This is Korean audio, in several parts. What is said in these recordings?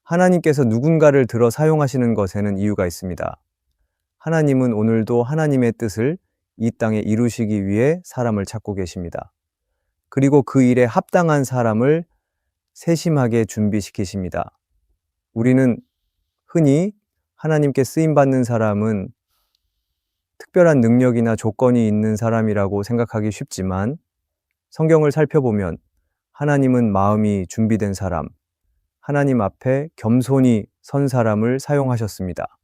하나님께서 누군가를 들어 사용하시는 것에는 이유가 있습니다. 하나님은 오늘도 하나님의 뜻을 이 땅에 이루시기 위해 사람을 찾고 계십니다. 그리고 그 일에 합당한 사람을 세심하게 준비시키십니다. 우리는 흔히 하나님께 쓰임받는 사람은 특별한 능력이나 조건이 있는 사람이라고 생각하기 쉽지만 성경을 살펴보면 하나님은 마음이 준비된 사람, 하나님 앞에 겸손히 선 사람을 사용하셨습니다.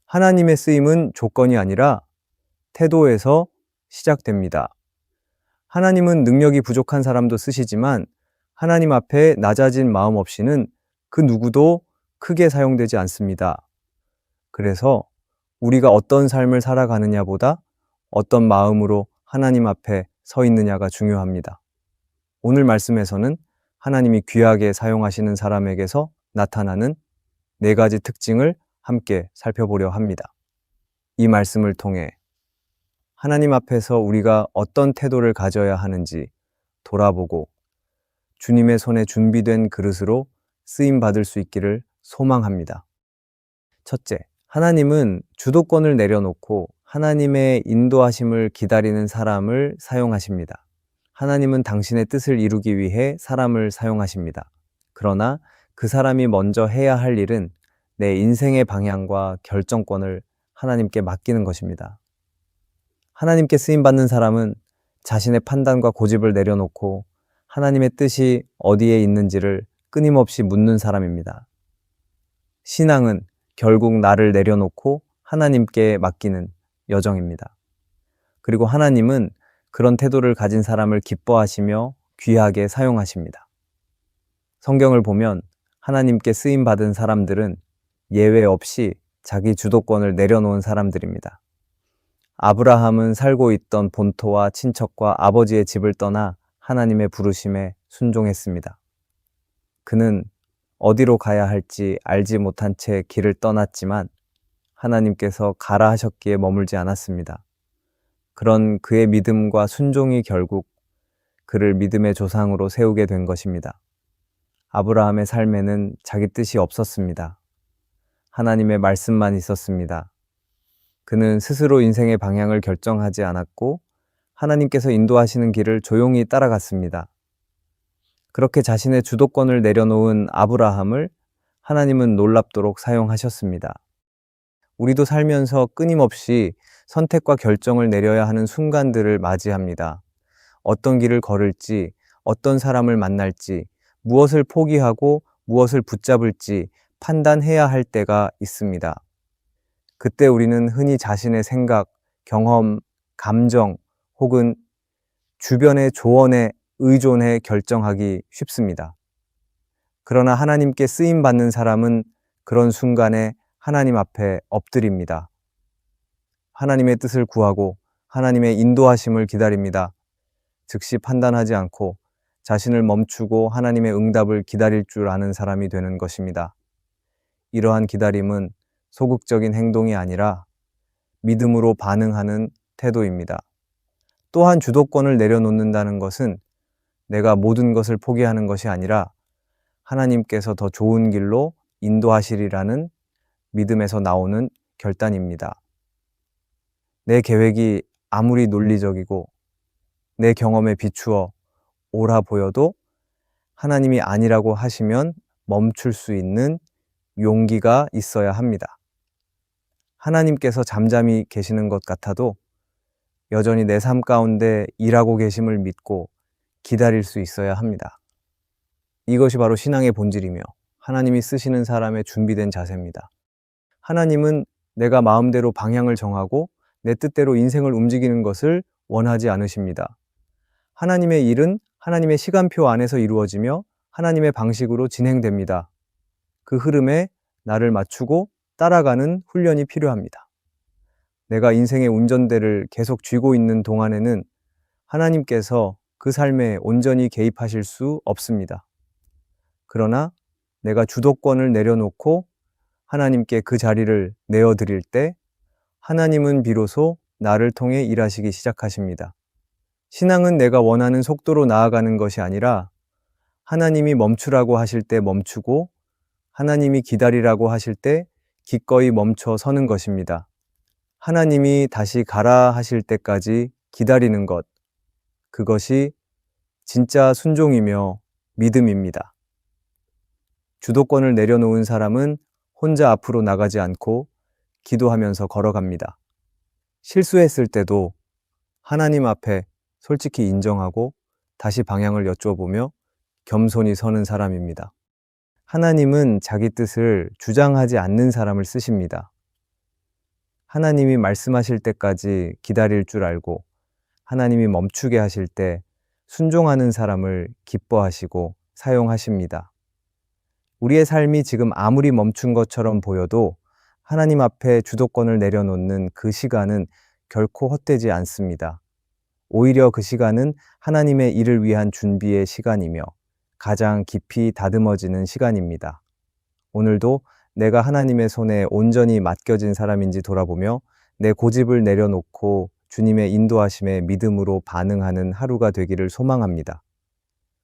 하나님의 쓰임은 조건이 아니라 태도에서 시작됩니다. 하나님은 능력이 부족한 사람도 쓰시지만 하나님 앞에 낮아진 마음 없이는 그 누구도 크게 사용되지 않습니다. 그래서 우리가 어떤 삶을 살아가느냐보다 어떤 마음으로 하나님 앞에 서 있느냐가 중요합니다. 오늘 말씀에서는 하나님이 귀하게 사용하시는 사람에게서 나타나는 4가지 특징을 함께 살펴보려 합니다. 이 말씀을 통해 하나님 앞에서 우리가 어떤 태도를 가져야 하는지 돌아보고 주님의 손에 준비된 그릇으로 쓰임받을 수 있기를 소망합니다. 첫째, 하나님은 주도권을 내려놓고 하나님의 인도하심을 기다리는 사람을 사용하십니다. 하나님은 당신의 뜻을 이루기 위해 사람을 사용하십니다. 그러나 그 사람이 먼저 해야 할 일은 내 인생의 방향과 결정권을 하나님께 맡기는 것입니다. 하나님께 쓰임받는 사람은 자신의 판단과 고집을 내려놓고 하나님의 뜻이 어디에 있는지를 끊임없이 묻는 사람입니다. 신앙은 결국 나를 내려놓고 하나님께 맡기는 여정입니다. 그리고 하나님은 그런 태도를 가진 사람을 기뻐하시며 귀하게 사용하십니다. 성경을 보면 하나님께 쓰임받은 사람들은 예외 없이 자기 주도권을 내려놓은 사람들입니다. 아브라함은 살고 있던 본토와 친척과 아버지의 집을 떠나 하나님의 부르심에 순종했습니다. 그는 어디로 가야 할지 알지 못한 채 길을 떠났지만 하나님께서 가라 하셨기에 머물지 않았습니다. 그런 그의 믿음과 순종이 결국 그를 믿음의 조상으로 세우게 된 것입니다. 아브라함의 삶에는 자기 뜻이 없었습니다. 하나님의 말씀만 있었습니다. 그는 스스로 인생의 방향을 결정하지 않았고 하나님께서 인도하시는 길을 조용히 따라갔습니다. 그렇게 자신의 주도권을 내려놓은 아브라함을 하나님은 놀랍도록 사용하셨습니다. 우리도 살면서 끊임없이 선택과 결정을 내려야 하는 순간들을 맞이합니다. 어떤 길을 걸을지, 어떤 사람을 만날지, 무엇을 포기하고 무엇을 붙잡을지 판단해야 할 때가 있습니다. 그때 우리는 흔히 자신의 생각, 경험, 감정 혹은 주변의 조언에 의존해 결정하기 쉽습니다. 그러나 하나님께 쓰임받는 사람은 그런 순간에 하나님 앞에 엎드립니다. 하나님의 뜻을 구하고 하나님의 인도하심을 기다립니다. 즉시 판단하지 않고 자신을 멈추고 하나님의 응답을 기다릴 줄 아는 사람이 되는 것입니다. 이러한 기다림은 소극적인 행동이 아니라 믿음으로 반응하는 태도입니다. 또한 주도권을 내려놓는다는 것은 내가 모든 것을 포기하는 것이 아니라 하나님께서 더 좋은 길로 인도하시리라는 믿음에서 나오는 결단입니다. 내 계획이 아무리 논리적이고 내 경험에 비추어 옳아 보여도 하나님이 아니라고 하시면 멈출 수 있는 용기가 있어야 합니다. 하나님께서 잠잠히 계시는 것 같아도 여전히 내 삶 가운데 일하고 계심을 믿고 기다릴 수 있어야 합니다. 이것이 바로 신앙의 본질이며 하나님이 쓰시는 사람의 준비된 자세입니다. 하나님은 내가 마음대로 방향을 정하고 내 뜻대로 인생을 움직이는 것을 원하지 않으십니다. 하나님의 일은 하나님의 시간표 안에서 이루어지며 하나님의 방식으로 진행됩니다. 그 흐름에 나를 맞추고 따라가는 훈련이 필요합니다. 내가 인생의 운전대를 계속 쥐고 있는 동안에는 하나님께서 그 삶에 온전히 개입하실 수 없습니다. 그러나 내가 주도권을 내려놓고 하나님께 그 자리를 내어드릴 때 하나님은 비로소 나를 통해 일하시기 시작하십니다. 신앙은 내가 원하는 속도로 나아가는 것이 아니라 하나님이 멈추라고 하실 때 멈추고 하나님이 기다리라고 하실 때 기꺼이 멈춰 서는 것입니다. 하나님이 다시 가라 하실 때까지 기다리는 것, 그것이 진짜 순종이며 믿음입니다. 주도권을 내려놓은 사람은 혼자 앞으로 나가지 않고 기도하면서 걸어갑니다. 실수했을 때도 하나님 앞에 솔직히 인정하고 다시 방향을 여쭤보며 겸손히 서는 사람입니다. 하나님은 자기 뜻을 주장하지 않는 사람을 쓰십니다. 하나님이 말씀하실 때까지 기다릴 줄 알고 하나님이 멈추게 하실 때 순종하는 사람을 기뻐하시고 사용하십니다. 우리의 삶이 지금 아무리 멈춘 것처럼 보여도 하나님 앞에 주도권을 내려놓는 그 시간은 결코 헛되지 않습니다. 오히려 그 시간은 하나님의 일을 위한 준비의 시간이며 가장 깊이 다듬어지는 시간입니다. 오늘도 내가 하나님의 손에 온전히 맡겨진 사람인지 돌아보며 내 고집을 내려놓고 주님의 인도하심에 믿음으로 반응하는 하루가 되기를 소망합니다.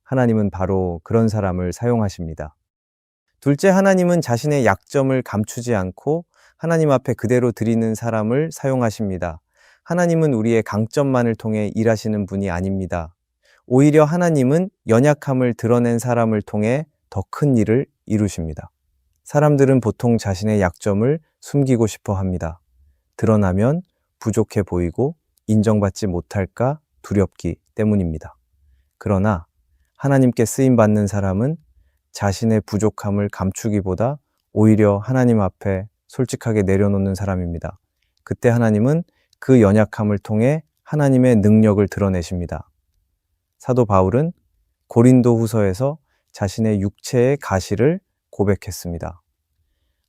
하나님은 바로 그런 사람을 사용하십니다. 둘째, 하나님은 자신의 약점을 감추지 않고 하나님 앞에 그대로 드리는 사람을 사용하십니다. 하나님은 우리의 강점만을 통해 일하시는 분이 아닙니다. 오히려 하나님은 연약함을 드러낸 사람을 통해 더 큰 일을 이루십니다. 사람들은 보통 자신의 약점을 숨기고 싶어 합니다. 드러나면 부족해 보이고 인정받지 못할까 두렵기 때문입니다. 그러나 하나님께 쓰임받는 사람은 자신의 부족함을 감추기보다 오히려 하나님 앞에 솔직하게 내려놓는 사람입니다. 그때 하나님은 그 연약함을 통해 하나님의 능력을 드러내십니다. 사도 바울은 고린도 후서에서 자신의 육체의 가시를 고백했습니다.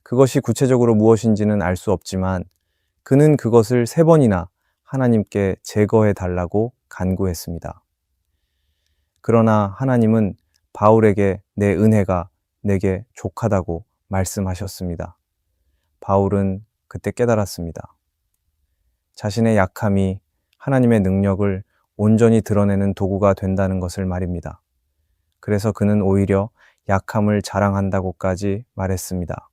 그것이 구체적으로 무엇인지는 알 수 없지만 그는 그것을 3번이나 하나님께 제거해 달라고 간구했습니다. 그러나 하나님은 바울에게 내 은혜가 내게 족하다고 말씀하셨습니다. 바울은 그때 깨달았습니다. 자신의 약함이 하나님의 능력을 온전히 드러내는 도구가 된다는 것을 말입니다. 그래서 그는 오히려 약함을 자랑한다고까지 말했습니다.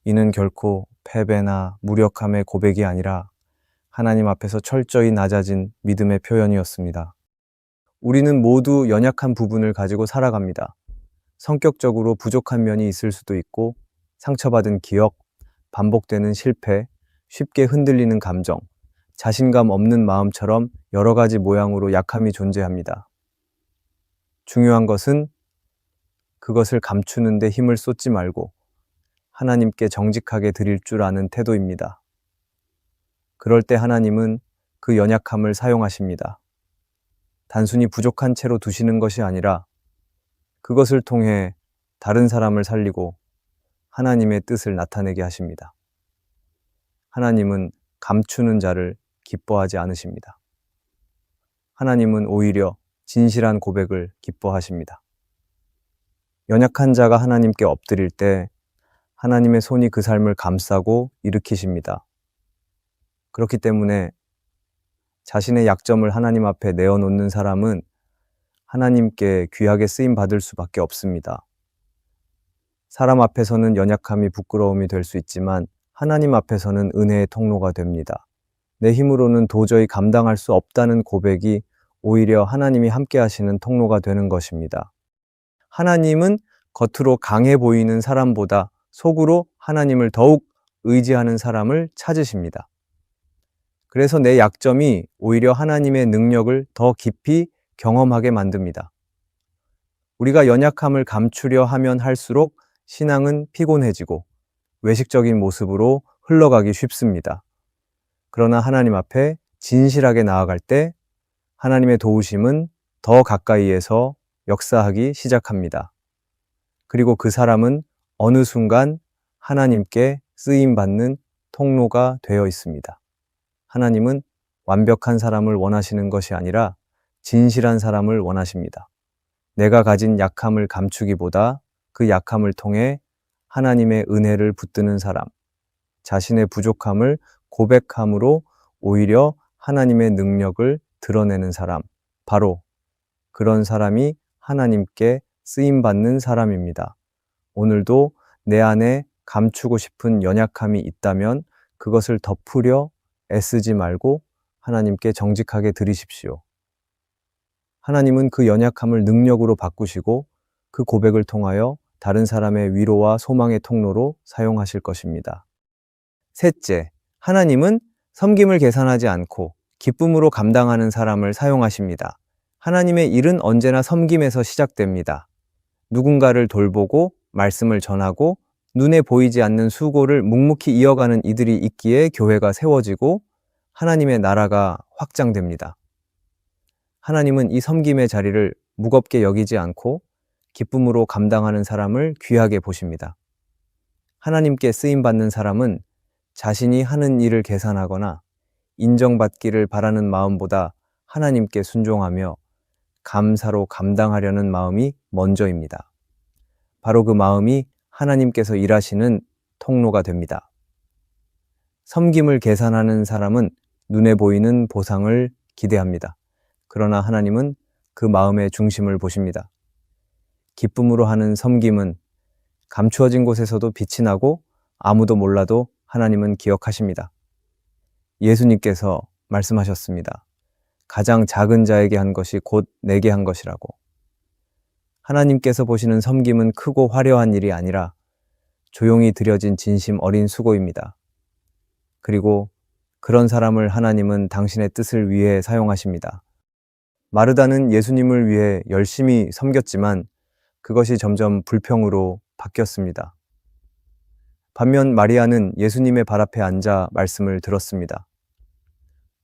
이는 결코 패배나 무력함의 고백이 아니라 하나님 앞에서 철저히 낮아진 믿음의 표현이었습니다. 우리는 모두 연약한 부분을 가지고 살아갑니다. 성격적으로 부족한 면이 있을 수도 있고 상처받은 기억, 반복되는 실패, 쉽게 흔들리는 감정, 자신감 없는 마음처럼 여러 가지 모양으로 약함이 존재합니다. 중요한 것은 그것을 감추는 데 힘을 쏟지 말고 하나님께 정직하게 드릴 줄 아는 태도입니다. 그럴 때 하나님은 그 연약함을 사용하십니다. 단순히 부족한 채로 두시는 것이 아니라 그것을 통해 다른 사람을 살리고 하나님의 뜻을 나타내게 하십니다. 하나님은 감추는 자를 기뻐하지 않으십니다. 하나님은 오히려 진실한 고백을 기뻐하십니다. 연약한 자가 하나님께 엎드릴 때 하나님의 손이 그 삶을 감싸고 일으키십니다. 그렇기 때문에 자신의 약점을 하나님 앞에 내어놓는 사람은 하나님께 귀하게 쓰임받을 수밖에 없습니다. 사람 앞에서는 연약함이 부끄러움이 될 수 있지만 하나님 앞에서는 은혜의 통로가 됩니다. 내 힘으로는 도저히 감당할 수 없다는 고백이 오히려 하나님이 함께 하시는 통로가 되는 것입니다. 하나님은 겉으로 강해 보이는 사람보다 속으로 하나님을 더욱 의지하는 사람을 찾으십니다. 그래서 내 약점이 오히려 하나님의 능력을 더 깊이 경험하게 만듭니다. 우리가 연약함을 감추려 하면 할수록 신앙은 피곤해지고 외식적인 모습으로 흘러가기 쉽습니다. 그러나 하나님 앞에 진실하게 나아갈 때 하나님의 도우심은 더 가까이에서 역사하기 시작합니다. 그리고 그 사람은 어느 순간 하나님께 쓰임받는 통로가 되어 있습니다. 하나님은 완벽한 사람을 원하시는 것이 아니라 진실한 사람을 원하십니다. 내가 가진 약함을 감추기보다 그 약함을 통해 하나님의 은혜를 붙드는 사람, 자신의 부족함을 고백함으로 오히려 하나님의 능력을 드러내는 사람, 바로 그런 사람이 하나님께 쓰임받는 사람입니다. 오늘도 내 안에 감추고 싶은 연약함이 있다면 그것을 덮으려 애쓰지 말고 하나님께 정직하게 드리십시오. 하나님은 그 연약함을 능력으로 바꾸시고 그 고백을 통하여 다른 사람의 위로와 소망의 통로로 사용하실 것입니다. 셋째, 하나님은 섬김을 계산하지 않고 기쁨으로 감당하는 사람을 사용하십니다. 하나님의 일은 언제나 섬김에서 시작됩니다. 누군가를 돌보고 말씀을 전하고 눈에 보이지 않는 수고를 묵묵히 이어가는 이들이 있기에 교회가 세워지고 하나님의 나라가 확장됩니다. 하나님은 이 섬김의 자리를 무겁게 여기지 않고 기쁨으로 감당하는 사람을 귀하게 보십니다. 하나님께 쓰임받는 사람은 자신이 하는 일을 계산하거나 인정받기를 바라는 마음보다 하나님께 순종하며 감사로 감당하려는 마음이 먼저입니다. 바로 그 마음이 하나님께서 일하시는 통로가 됩니다. 섬김을 계산하는 사람은 눈에 보이는 보상을 기대합니다. 그러나 하나님은 그 마음의 중심을 보십니다. 기쁨으로 하는 섬김은 감추어진 곳에서도 빛이 나고 아무도 몰라도 하나님은 기억하십니다. 예수님께서 말씀하셨습니다. 가장 작은 자에게 한 것이 곧 내게 한 것이라고. 하나님께서 보시는 섬김은 크고 화려한 일이 아니라 조용히 드려진 진심 어린 수고입니다. 그리고 그런 사람을 하나님은 당신의 뜻을 위해 사용하십니다. 마르다는 예수님을 위해 열심히 섬겼지만 그것이 점점 불평으로 바뀌었습니다. 반면 마리아는 예수님의 발 앞에 앉아 말씀을 들었습니다.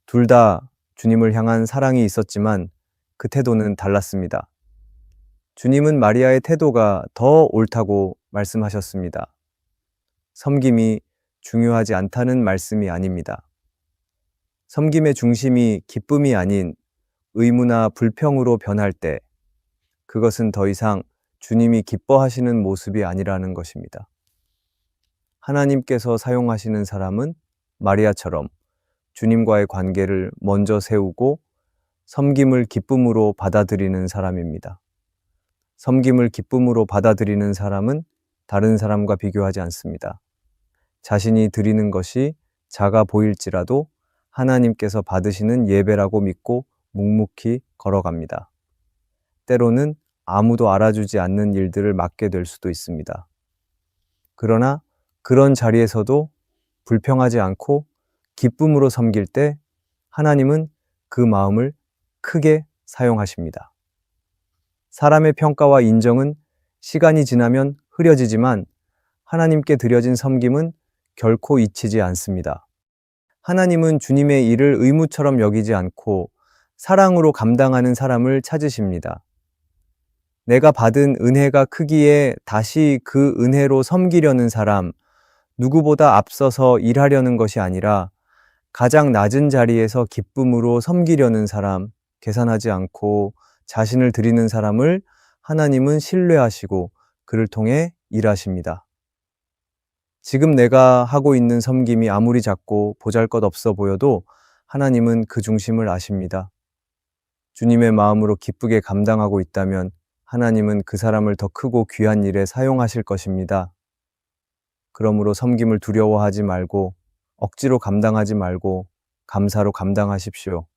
둘 다 주님을 향한 사랑이 있었지만 그 태도는 달랐습니다. 주님은 마리아의 태도가 더 옳다고 말씀하셨습니다. 섬김이 중요하지 않다는 말씀이 아닙니다. 섬김의 중심이 기쁨이 아닌 의무나 불평으로 변할 때 그것은 더 이상 주님이 기뻐하시는 모습이 아니라는 것입니다. 하나님께서 사용하시는 사람은 마리아처럼 주님과의 관계를 먼저 세우고 섬김을 기쁨으로 받아들이는 사람입니다. 섬김을 기쁨으로 받아들이는 사람은 다른 사람과 비교하지 않습니다. 자신이 드리는 것이 작아 보일지라도 하나님께서 받으시는 예배라고 믿고 묵묵히 걸어갑니다. 때로는 아무도 알아주지 않는 일들을 맡게 될 수도 있습니다. 그러나 그런 자리에서도 불평하지 않고 기쁨으로 섬길 때 하나님은 그 마음을 크게 사용하십니다. 사람의 평가와 인정은 시간이 지나면 흐려지지만 하나님께 드려진 섬김은 결코 잊히지 않습니다. 하나님은 주님의 일을 의무처럼 여기지 않고 사랑으로 감당하는 사람을 찾으십니다. 내가 받은 은혜가 크기에 다시 그 은혜로 섬기려는 사람, 누구보다 앞서서 일하려는 것이 아니라 가장 낮은 자리에서 기쁨으로 섬기려는 사람, 계산하지 않고 자신을 드리는 사람을 하나님은 신뢰하시고 그를 통해 일하십니다. 지금 내가 하고 있는 섬김이 아무리 작고 보잘것없어 보여도 하나님은 그 중심을 아십니다. 주님의 마음으로 기쁘게 감당하고 있다면 하나님은 그 사람을 더 크고 귀한 일에 사용하실 것입니다. 그러므로 섬김을 두려워하지 말고 억지로 감당하지 말고 감사로 감당하십시오.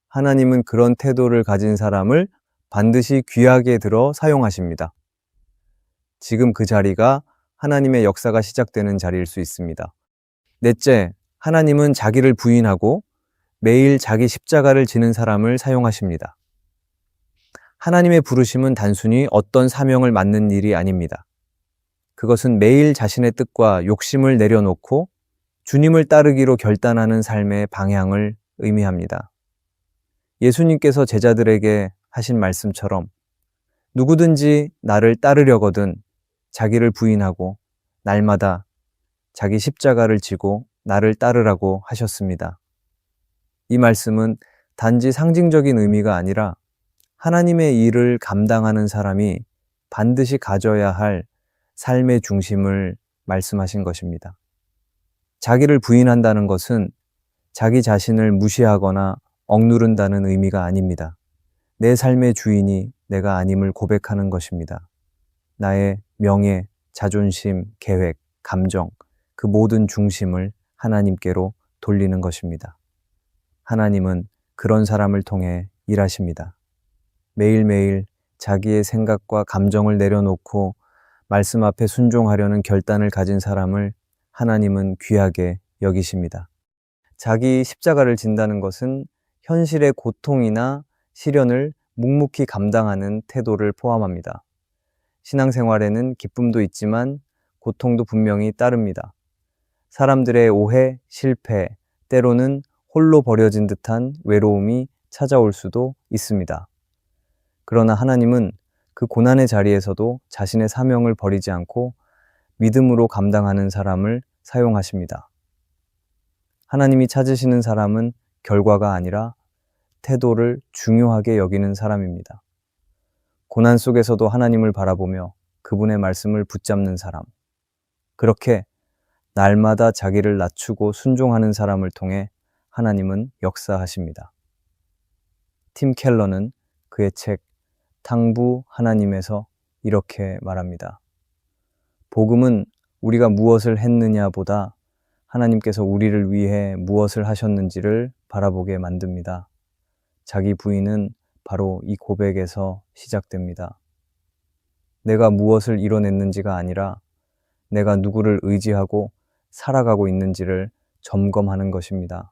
하나님은 그런 태도를 가진 사람을 반드시 귀하게 들어 사용하십니다. 지금 그 자리가 하나님의 역사가 시작되는 자리일 수 있습니다. 넷째, 하나님은 자기를 부인하고 매일 자기 십자가를 지는 사람을 사용하십니다. 하나님의 부르심은 단순히 어떤 사명을 맡는 일이 아닙니다. 그것은 매일 자신의 뜻과 욕심을 내려놓고 주님을 따르기로 결단하는 삶의 방향을 의미합니다. 예수님께서 제자들에게 하신 말씀처럼 누구든지 나를 따르려거든 자기를 부인하고 날마다 자기 십자가를 지고 나를 따르라고 하셨습니다. 이 말씀은 단지 상징적인 의미가 아니라 하나님의 일을 감당하는 사람이 반드시 가져야 할 삶의 중심을 말씀하신 것입니다. 자기를 부인한다는 것은 자기 자신을 무시하거나 억누른다는 의미가 아닙니다. 내 삶의 주인이 내가 아님을 고백하는 것입니다. 나의 명예, 자존심, 계획, 감정, 그 모든 중심을 하나님께로 돌리는 것입니다. 하나님은 그런 사람을 통해 일하십니다. 매일매일 자기의 생각과 감정을 내려놓고 말씀 앞에 순종하려는 결단을 가진 사람을 하나님은 귀하게 여기십니다. 자기 십자가를 진다는 것은 현실의 고통이나 시련을 묵묵히 감당하는 태도를 포함합니다. 신앙생활에는 기쁨도 있지만 고통도 분명히 따릅니다. 사람들의 오해, 실패, 때로는 홀로 버려진 듯한 외로움이 찾아올 수도 있습니다. 그러나 하나님은 그 고난의 자리에서도 자신의 사명을 버리지 않고 믿음으로 감당하는 사람을 사용하십니다. 하나님이 찾으시는 사람은 결과가 아니라 태도를 중요하게 여기는 사람입니다. 고난 속에서도 하나님을 바라보며 그분의 말씀을 붙잡는 사람. 그렇게 날마다 자기를 낮추고 순종하는 사람을 통해 하나님은 역사하십니다. 팀 켈러는 그의 책 탕부 하나님에서 이렇게 말합니다. 복음은 우리가 무엇을 했느냐보다 하나님께서 우리를 위해 무엇을 하셨는지를 바라보게 만듭니다. 자기 부인은 바로 이 고백에서 시작됩니다. 내가 무엇을 이뤄냈는지가 아니라 내가 누구를 의지하고 살아가고 있는지를 점검하는 것입니다.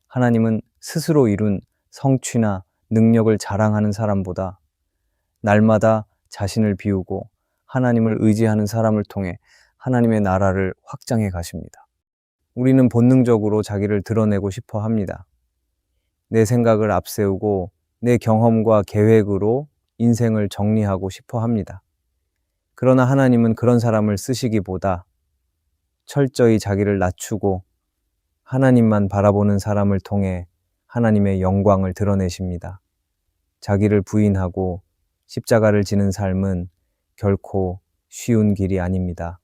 하나님은 스스로 이룬 성취나 능력을 자랑하는 사람보다 날마다 자신을 비우고 하나님을 의지하는 사람을 통해 하나님의 나라를 확장해 가십니다. 우리는 본능적으로 자기를 드러내고 싶어 합니다. 내 생각을 앞세우고 내 경험과 계획으로 인생을 정리하고 싶어 합니다. 그러나 하나님은 그런 사람을 쓰시기보다 철저히 자기를 낮추고 하나님만 바라보는 사람을 통해 하나님의 영광을 드러내십니다. 자기를 부인하고 십자가를 지는 삶은 결코 쉬운 길이 아닙니다.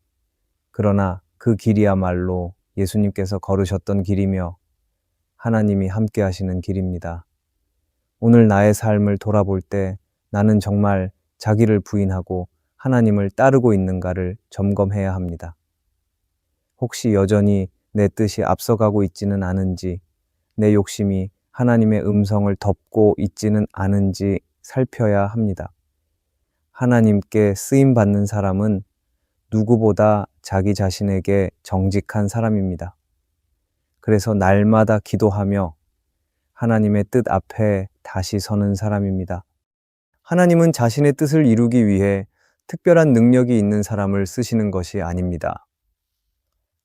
그러나 그 길이야말로 예수님께서 걸으셨던 길이며 하나님이 함께 하시는 길입니다. 오늘 나의 삶을 돌아볼 때 나는 정말 자기를 부인하고 하나님을 따르고 있는가를 점검해야 합니다. 혹시 여전히 내 뜻이 앞서가고 있지는 않은지, 내 욕심이 하나님의 음성을 덮고 있지는 않은지 살펴야 합니다. 하나님께 쓰임받는 사람은 누구보다 자기 자신에게 정직한 사람입니다. 그래서 날마다 기도하며 하나님의 뜻 앞에 다시 서는 사람입니다. 하나님은 자신의 뜻을 이루기 위해 특별한 능력이 있는 사람을 쓰시는 것이 아닙니다.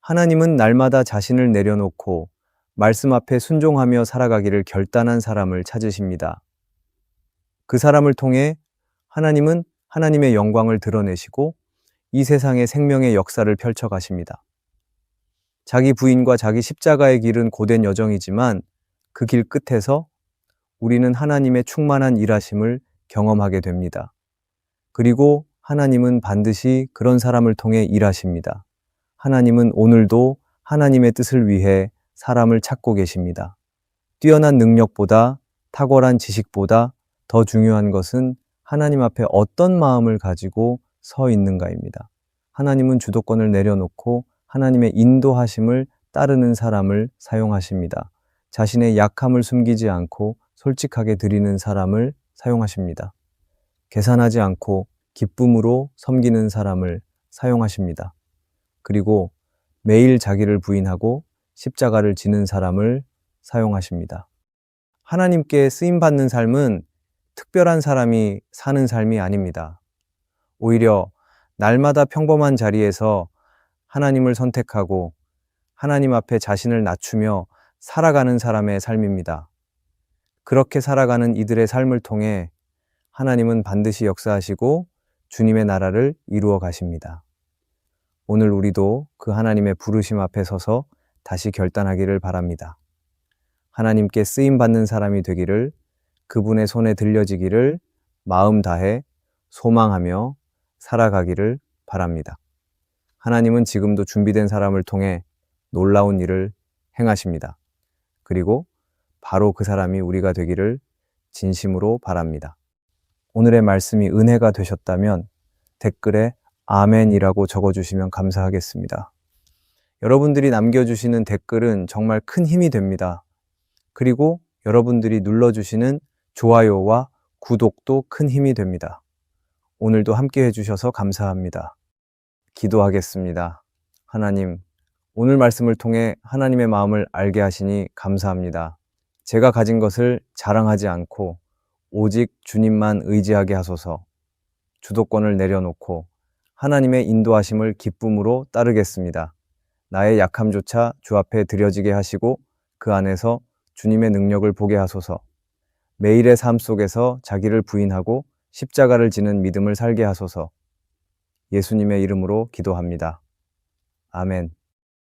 하나님은 날마다 자신을 내려놓고 말씀 앞에 순종하며 살아가기를 결단한 사람을 찾으십니다. 그 사람을 통해 하나님은 하나님의 영광을 드러내시고 이 세상에 생명의 역사를 펼쳐가십니다. 자기 부인과 자기 십자가의 길은 고된 여정이지만 그 길 끝에서 우리는 하나님의 충만한 일하심을 경험하게 됩니다. 그리고 하나님은 반드시 그런 사람을 통해 일하십니다. 하나님은 오늘도 하나님의 뜻을 위해 사람을 찾고 계십니다. 뛰어난 능력보다 탁월한 지식보다 더 중요한 것은 하나님 앞에 어떤 마음을 가지고 서 있는가입니다. 하나님은 주도권을 내려놓고 하나님의 인도하심을 따르는 사람을 사용하십니다. 자신의 약함을 숨기지 않고 솔직하게 드리는 사람을 사용하십니다. 계산하지 않고 기쁨으로 섬기는 사람을 사용하십니다. 그리고 매일 자기를 부인하고 십자가를 지는 사람을 사용하십니다. 하나님께 쓰임받는 삶은 특별한 사람이 사는 삶이 아닙니다. 오히려 날마다 평범한 자리에서 하나님을 선택하고 하나님 앞에 자신을 낮추며 살아가는 사람의 삶입니다. 그렇게 살아가는 이들의 삶을 통해 하나님은 반드시 역사하시고 주님의 나라를 이루어 가십니다. 오늘 우리도 그 하나님의 부르심 앞에 서서 다시 결단하기를 바랍니다. 하나님께 쓰임받는 사람이 되기를, 그분의 손에 들려지기를 마음 다해 소망하며 살아가기를 바랍니다. 하나님은 지금도 준비된 사람을 통해 놀라운 일을 행하십니다. 그리고 바로 그 사람이 우리가 되기를 진심으로 바랍니다. 오늘의 말씀이 은혜가 되셨다면 댓글에 아멘이라고 적어주시면 감사하겠습니다. 여러분들이 남겨주시는 댓글은 정말 큰 힘이 됩니다. 그리고 여러분들이 눌러주시는 좋아요와 구독도 큰 힘이 됩니다. 오늘도 함께 해주셔서 감사합니다. 기도하겠습니다. 하나님, 오늘 말씀을 통해 하나님의 마음을 알게 하시니 감사합니다. 제가 가진 것을 자랑하지 않고 오직 주님만 의지하게 하소서. 주도권을 내려놓고 하나님의 인도하심을 기쁨으로 따르겠습니다. 나의 약함조차 주 앞에 드려지게 하시고 그 안에서 주님의 능력을 보게 하소서. 매일의 삶 속에서 자기를 부인하고 십자가를 지는 믿음을 살게 하소서. 예수님의 이름으로 기도합니다. 아멘.